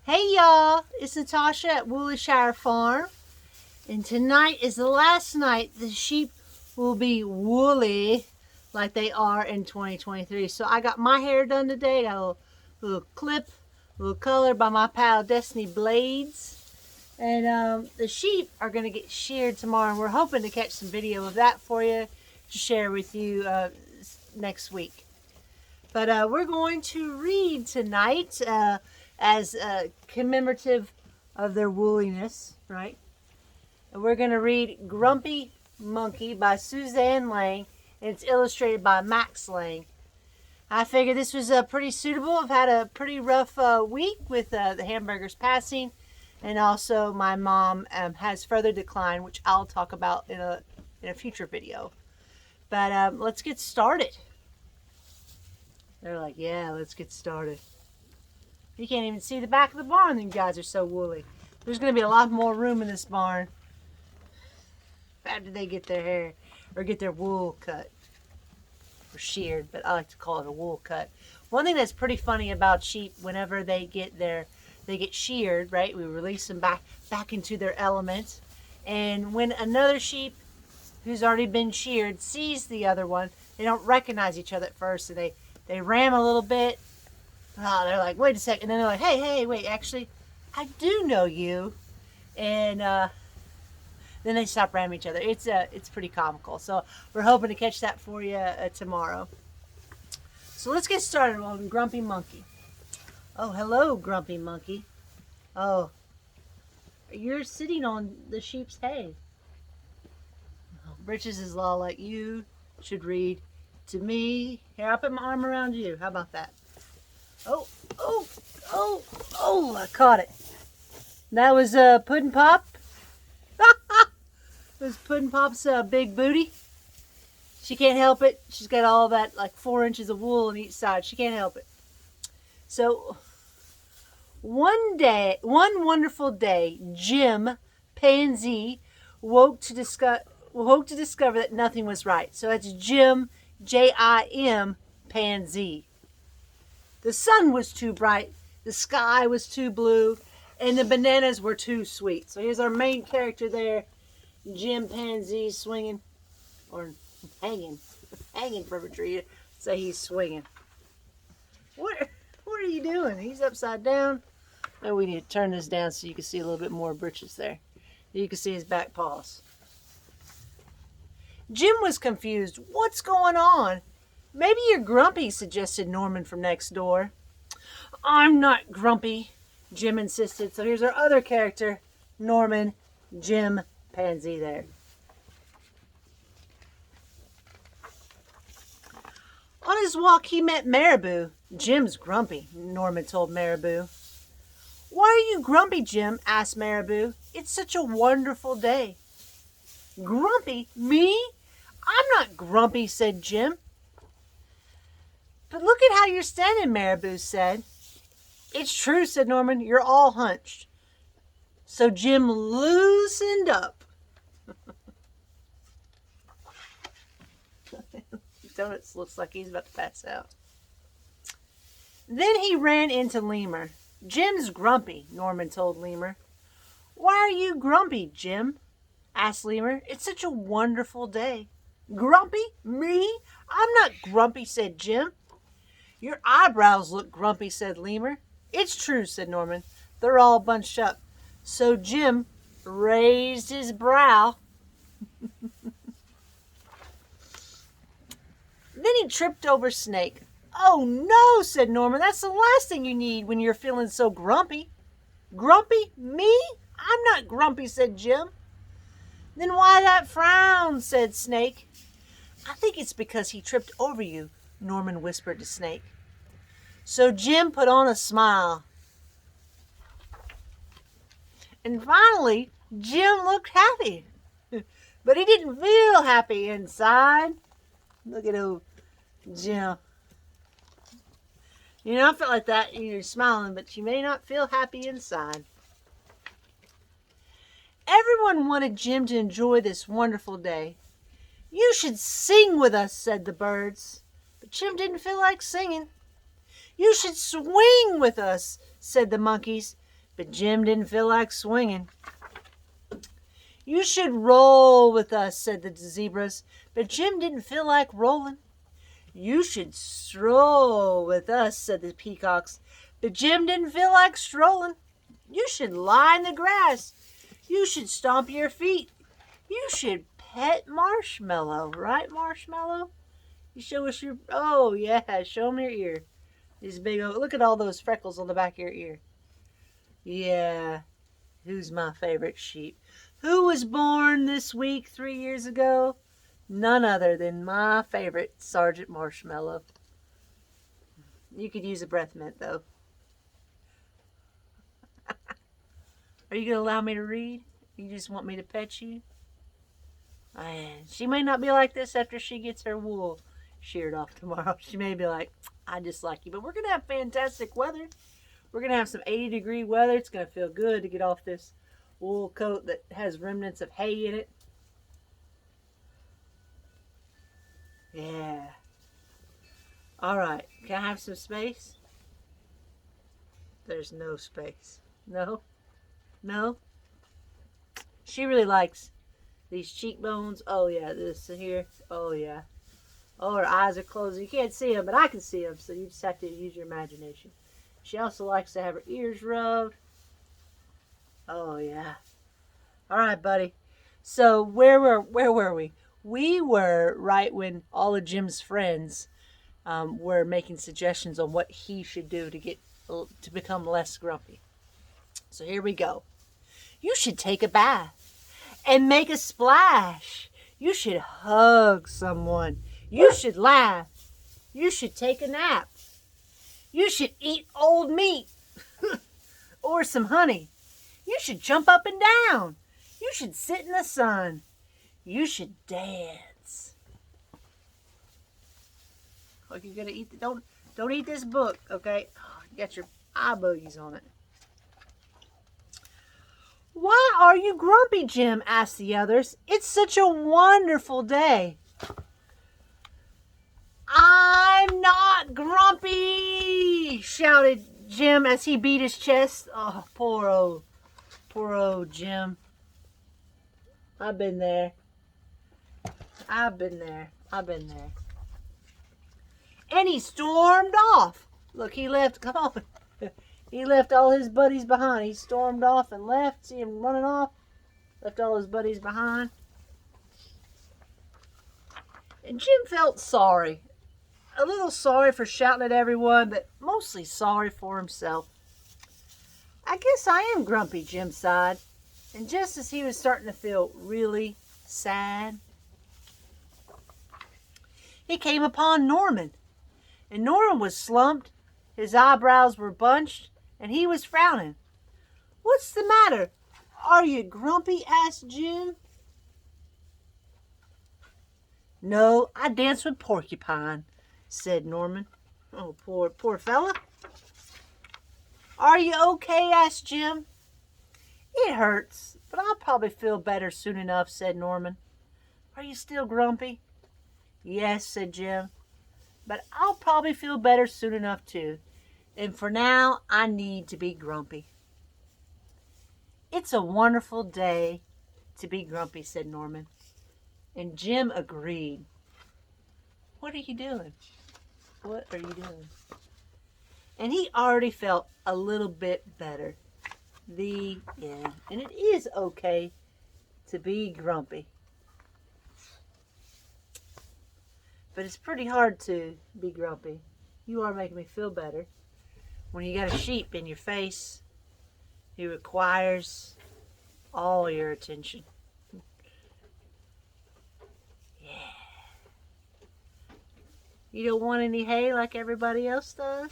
Hey y'all, it's Natasha at Woollyshire Farm, and tonight is the last night the sheep will be woolly like they are in 2023. So I got my hair done today, got a little clip, a little color by my pal Destiny Blades, and the sheep are going to get sheared tomorrow, and we're hoping to catch some video of that for you to share with you next week. But we're going to read tonight as commemorative of their woolliness, right? And we're going to read Grumpy Monkey by Suzanne Lang, and it's illustrated by Max Lang. I figured this was pretty suitable. I've had a pretty rough week with the hamburgers passing, and also my mom has further declined, which I'll talk about in a future video. But let's get started. They're like, yeah, let's get started. You can't even see the back of the barn. You guys are so woolly. There's going to be a lot more room in this barn after they get their hair or get their wool cut or sheared, but I like to call it a wool cut. One thing that's pretty funny about sheep, whenever they get sheared, right? We release them back into their element, and when another sheep who's already been sheared sees the other one, they don't recognize each other at first, so they ram a little bit. Oh, they're like, wait a second. And then they're like, hey, wait, actually, I do know you. And then they stop ramming each other. It's pretty comical. So we're hoping to catch that for you tomorrow. So let's get started on Grumpy Monkey. Oh, hello, Grumpy Monkey. Oh, you're sitting on the sheep's hay. Oh, Britches is law like you should read to me. Here, I'll put my arm around you. How about that? Oh, I caught it. That was Puddin' Pop. It was Puddin' Pop's big booty. She can't help it. She's got all that, like 4 inches of wool on each side. She can't help it. So, one wonderful day, Jim Pansy woke to discover that nothing was right. So that's Jim, J-I-M, Pansy. The sun was too bright, the sky was too blue, and the bananas were too sweet. So here's our main character there, Jim Pansy, swinging, or hanging from a tree. So he's swinging. What are you doing? He's upside down. Oh, we need to turn this down so you can see a little bit more britches there. You can see his back paws. Jim was confused. What's going on? Maybe you're grumpy, suggested Norman from next door. I'm not grumpy, Jim insisted. So here's our other character, Norman, Jim Pansy there. On his walk, he met Marabou. Jim's grumpy, Norman told Marabou. Why are you grumpy, Jim? Asked Marabou. It's such a wonderful day. Grumpy? Me? I'm not grumpy, said Jim. But look at how you're standing, Marabou said. It's true, said Norman. You're all hunched. So Jim loosened up. Donuts looks like he's about to pass out. Then he ran into Lemur. Jim's grumpy, Norman told Lemur. Why are you grumpy, Jim? Asked Lemur. It's such a wonderful day. Grumpy? Me? I'm not grumpy, said Jim. Your eyebrows look grumpy, said Lemur. It's true, said Norman. They're all bunched up. So Jim raised his brow. Then he tripped over Snake. Oh no, said Norman. That's the last thing you need when you're feeling so grumpy. Grumpy? Me? I'm not grumpy, said Jim. Then why that frown, said Snake. I think it's because he tripped over you, Norman whispered to Snake. So Jim put on a smile. And finally, Jim looked happy. But he didn't feel happy inside. Look at old Jim. You know, I felt like that. You're smiling, but you may not feel happy inside. Everyone wanted Jim to enjoy this wonderful day. You should sing with us, said the birds. But Jim didn't feel like singing. You should swing with us, said the monkeys. but Jim didn't feel like swinging. You should roll with us, said the zebras, but Jim didn't feel like rolling. You should stroll with us, said the peacocks, but Jim didn't feel like strolling. You should lie in the grass. You should stomp your feet. You should pet Marshmallow, right, Marshmallow? You show us your, oh yeah, show them your ear. These big, look at all those freckles on the back of your ear. Yeah, who's my favorite sheep? Who was born this week 3 years ago? None other than my favorite Sergeant Marshmallow. You could use a breath mint though. Are you going to allow me to read? You just want me to pet you? She may not be like this after she gets her wool sheared off tomorrow. She may be like, I dislike you. But we're going to have fantastic weather. We're going to have some 80-degree weather. It's going to feel good to get off this wool coat that has remnants of hay in it. Yeah. All right. Can I have some space? There's no space. No? No? She really likes these cheekbones. Oh, yeah. This here. Oh, yeah. Oh, her eyes are closed. You can't see them, but I can see them, so you just have to use your imagination. She also likes to have her ears rubbed. Oh, yeah. All right, buddy. So where were we? We were right when all of Jim's friends were making suggestions on what he should do to become less grumpy. So here we go. You should take a bath and make a splash. You should hug someone. You should laugh. You should take a nap. You should eat old meat or some honey. You should jump up and down. You should sit in the sun. You should dance. Like you're gonna eat. Don't eat this book, okay? Oh, you got your eye bogies on it. Why are you grumpy, Jim? Asked the others. It's such a wonderful day. I'm not grumpy, shouted Jim as he beat his chest. Oh, poor old Jim. I've been there. I've been there. And he stormed off. Look, he left, come on. He left all his buddies behind. He stormed off and left. See him running off? Left all his buddies behind. And Jim felt sorry. A little sorry for shouting at everyone, but mostly sorry for himself. I guess I am grumpy, Jim sighed. And just as he was starting to feel really sad, he came upon Norman. And Norman was slumped, his eyebrows were bunched, and he was frowning. What's the matter? Are you grumpy? Asked Jim. No, I dance with Porcupine, said Norman. Oh, poor fella. Are you okay? Asked Jim. It hurts, but I'll probably feel better soon enough, said Norman. Are you still grumpy? Yes, said Jim, but I'll probably feel better soon enough too. And for now, I need to be grumpy. It's a wonderful day to be grumpy, said Norman. And Jim agreed. What are you doing? What are you doing? And he already felt a little bit better. The end. And it is okay to be grumpy. But it's pretty hard to be grumpy. You are making me feel better. When you got a sheep in your face, it requires all your attention. Yeah. You don't want any hay like everybody else does?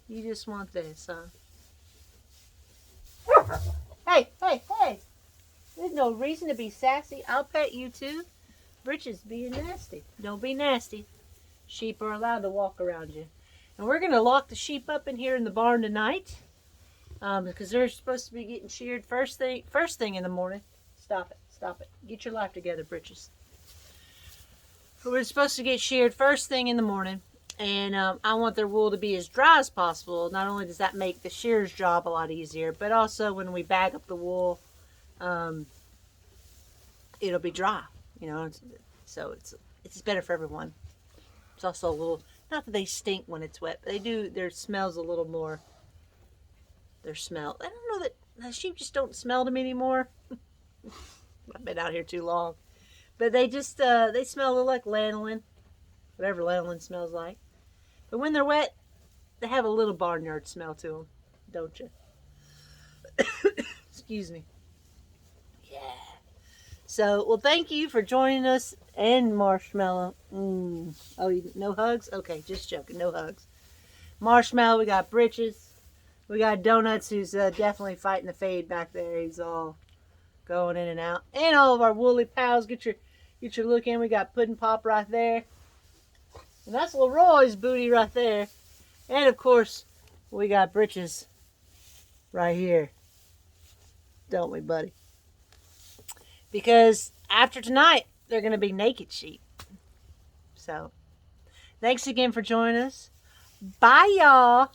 You just want this, huh? Hey! There's no reason to be sassy. I'll pet you too. Britches being nasty. Don't be nasty. Sheep are allowed to walk around you. And we're going to lock the sheep up in here in the barn tonight. Because they're supposed to be getting sheared first thing in the morning. Stop it. Get your life together, Britches. We're supposed to get sheared first thing in the morning. And I want their wool to be as dry as possible. Not only does that make the shearer's job a lot easier, but also when we bag up the wool, it'll be dry, you know. So it's better for everyone. It's also a little, not that they stink when it's wet, but they do, their smell's a little more, their smell. I don't know that the sheep just don't smell to me anymore. I've been out here too long. But they just, they smell a little like lanolin, whatever lanolin smells like. But when they're wet, they have a little barnyard smell to them, don't you? Excuse me. Yeah. So, well, thank you for joining us. And Marshmallow. Oh, no hugs? Okay, just joking. No hugs. Marshmallow, we got Britches. We got Donuts, who's definitely fighting the fade back there. He's all going in and out. And all of our woolly pals. Get your look in. We got Puddin' Pop right there. And that's Leroy's booty right there. And, of course, we got Britches right here. Don't we, buddy? Because after tonight, they're going to be naked sheep. So, thanks again for joining us. Bye, y'all.